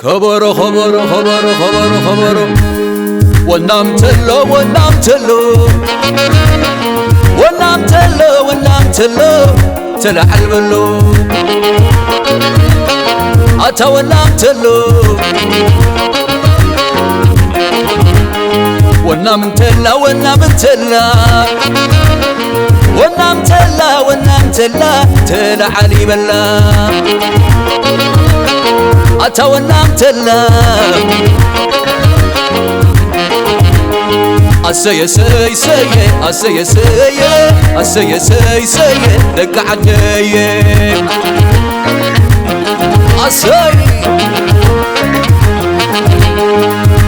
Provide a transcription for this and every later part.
خبرو خبرو خبرو خبرو خبرو ونامتلو ونامتلو ونامتلو ونامتلو تلعل بلو أتا ونامتلو ونامتلا ونامتلا ونامتلا ونامتلا تلعلي بلا أتا ونامتلا أسي سي سي أسي سي أسي سي سي لك عدي أسي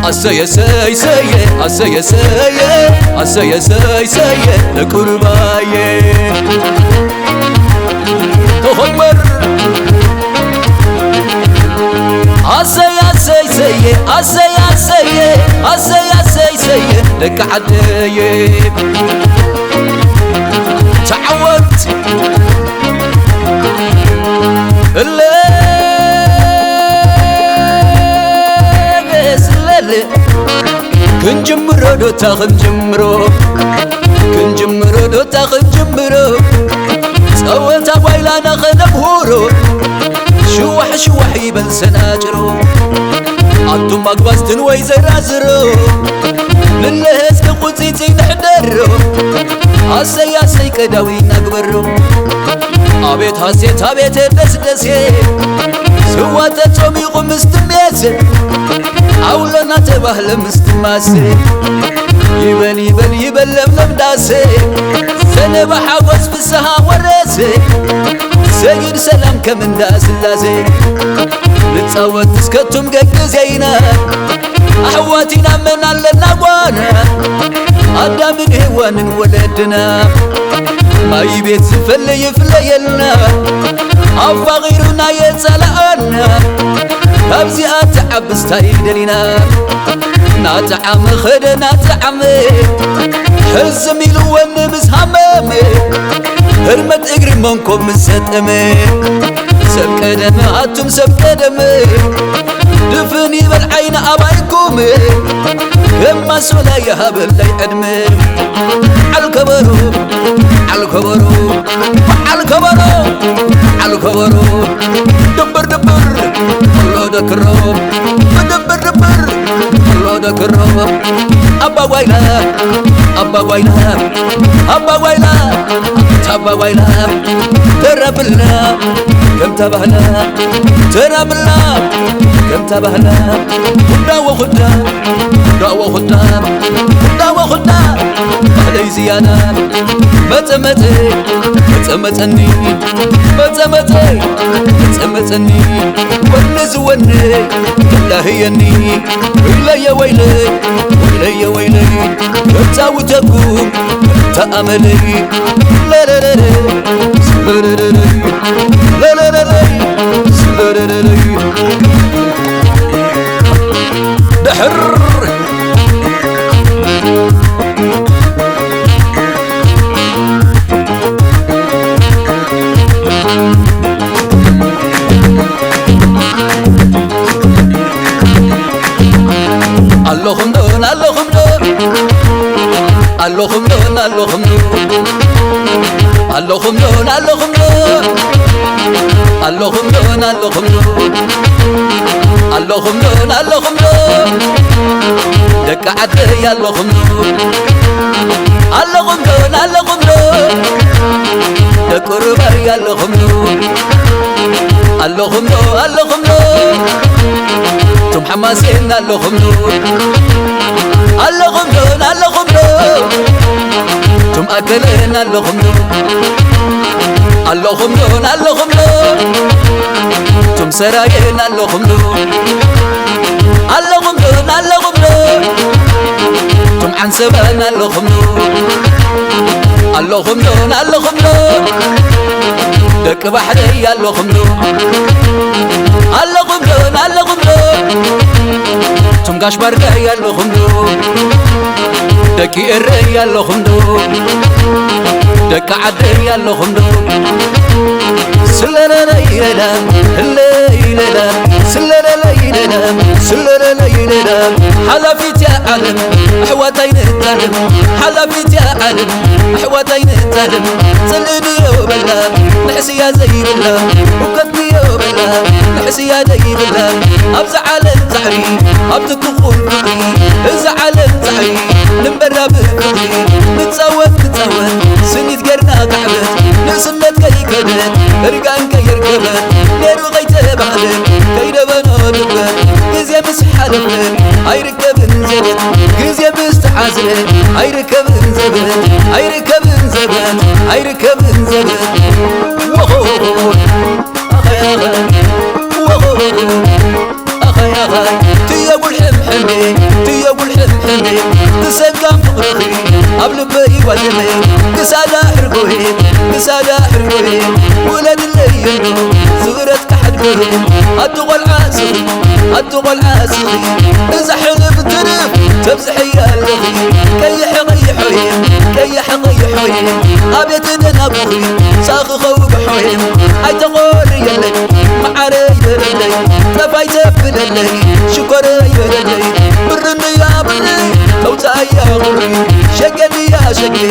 أسي سي سي أسي سي أسي سي سي لك رباي تهمر أسي سي سي أسي سي أسي سي سي لك عدي تعودت كنجمرو دو تاخنجمرو كنجمرو دو تاخنجمرو صوت ويلا نخنبهورو شوح شوح يبل سناجرو عدو مقبستن ويزرازرو للهز كقوتيتي نحدرو أسي أسي كداوي نقبرو أبيت هسيت أبيت الدس دسي سوات تومي مستميسي أولنا تبهل مستماسي يبل يبل يبل لملم داسي سنب حوز بسها ورسي سيد سلام كمن داس اللاسي نتصوت تسكتم قد زينا أحواتنا من اللنا وانا أدا من هوان ولدنا ما يبيت سفل يفليلنا أفا غيرنا يتسلقنا أبزي أتعب استايدلنا ناتعم خد ناتعم حزم يلوان مسهمامي هرمت اقري منكم مستمي سبك دم هاتم سبك دم دفني بالعين أبايكم كما سولا يهبل لي أدمي عالكبرو عالكبرو عالكبرو عالكبرو دبر دبر الله دكرو دبر دبر الله دكرو أبا ويلا أبا ويلا أبا ويلا تابا ويلا تربلنا كم تبهنا تربلنا كم تبهنا داو خدا داو خدا داو خدا علي زيادة متمتي متمتني متمتي متمتني ونزوني لا هيني ويلي ويلي ويلي ويلي تاوتكم تأملي لا لا لا لا لا لا لا لا دحر اللهم دون اللهم دون اللهم دون اللهم دون اللهم دون اللهم دون اللهم دون اللهم دون اللهم دون اللهم دون دك عدي يا اللهم دون اللهم دون اللهم دون دك ربا يا اللهم دون اللهم دون اللهم دون تم حماسين اللهم دون اللهم دون اللهم دون تم أكلين اللهم دون اللهم دون اللهم دون تم سرايين اللهم دون اللهم دون اللهم دون تم عنسبان اللهم دون اللهم دون اللهم دون دك بحري اللهم دون اللهم دون اللهم دون تم قاش برقاي اللهم دون دكي الري اللهم دون دك عدي اللهم دون سلنا ليلنا الليلنا سلنا ليلنا سلنا ليلنا حلفت يا عالم حواتين التلم حلفت يا عالم حواتين التلم سلني يا بلا نحسي يا زي الله وكتني يا بلا نحسي يا زي الله أبزعل زعري أبتدخل فقري ازعل زعري نمبر بفقري نتسوت سنيت قرنا قعبت نسمت كي كبت رقان كي ركبت نيرو غيت بحلت كي دبنا دبت قزيا مسحالفت اي ركب انزبت قزيا بستحازت اي ركب انزبت اي ركب انزبت اي ركب انزبت وهو اخي وهو اخي تيابو الحمحمي تيابو الحمحمي تسقام فقرخي قبل بي وزمي قسادا حرقوهي قسادا حرقوهي ولد اللي ينو زغرت كحدقوهي أدغل عاسخي أدغل عاسخي إذا حلف ترف تبزحي اللغي كي حقي حويم كي حقي حويم أبيت دنبوهي ساخ خوب حويم أي تقول يلي معاري بلدي تفاي تبلدي شكري بلدي برني يا بني توتاي يا غري شقني يا شقي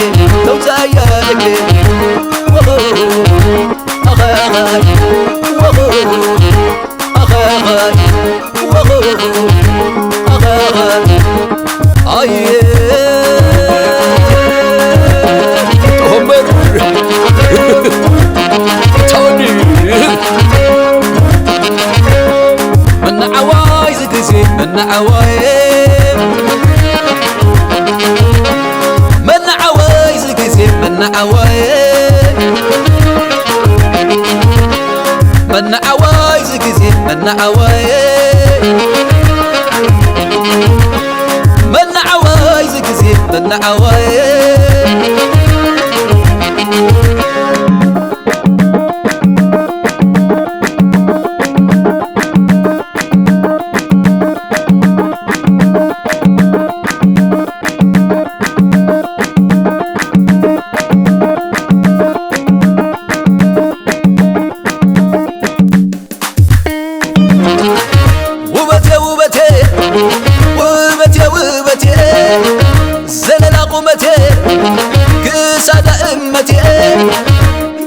توتاي يا لقي وهو أخي أخي وهو أخي أخي وهو أخي أخي أيه عمر توني من عوايز كزي من عوايز من عوايز كزي من عوايز من عوايز كزي من عوايز من عوايز كزي من عوايز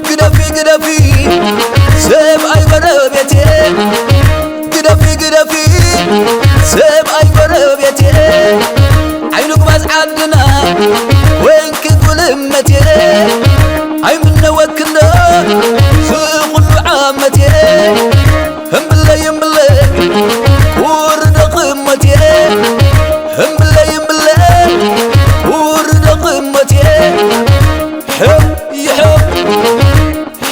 قدفي قدفي سيب اي بربيتي قدفي قدفي سيب اي بربيتي عينك مزعدنا وين كتقول امتي اي من وكنا سيقول عامتي هم بالله هم بالله ورد قمتي هم بالله هم بالله ورد قمتي حب يحب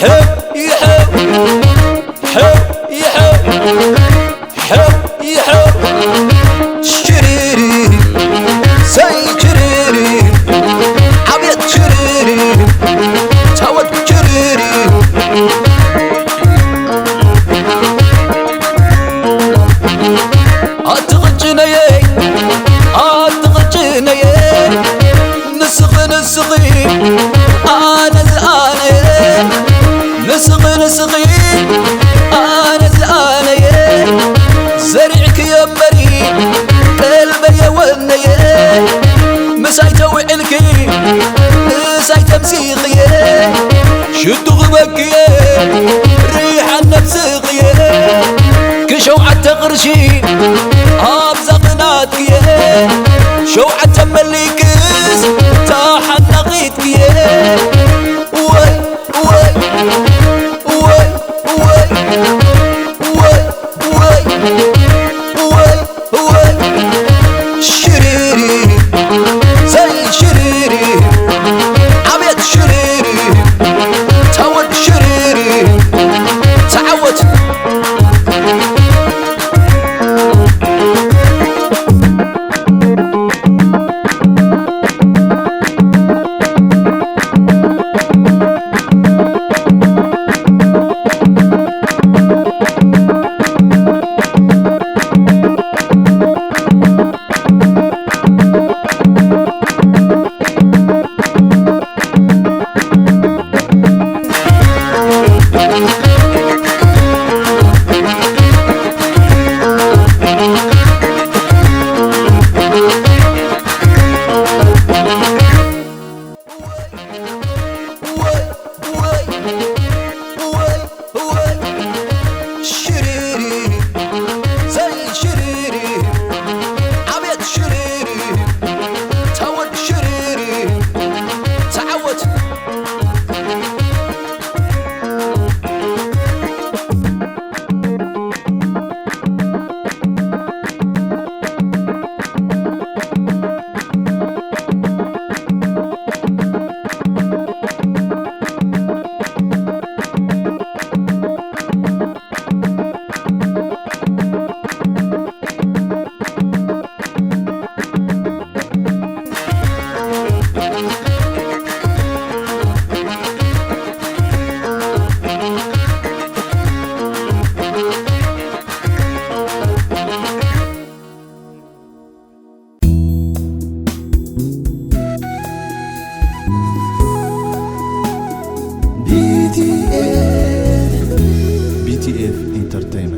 حب يحب حب يحب حب يحب شريري زي شريري عبيد شريري تعود شريري أتغجني أتغجني نسخي نسخي أنا زعاني نسخي نسخي أنا زعاني زرعك يا بري قلبي يا وني مساي توعلكي مساي تمسيخي شدو غبكي ريح النفسخي كشوعة تغرشي أبزقناتكي شوعة تمليكس تاحن نغيتكي وي وي وي وي وي وي وي وي شريري زي شريري عبيد شريري تعود شريري تعود BTF Entertainment.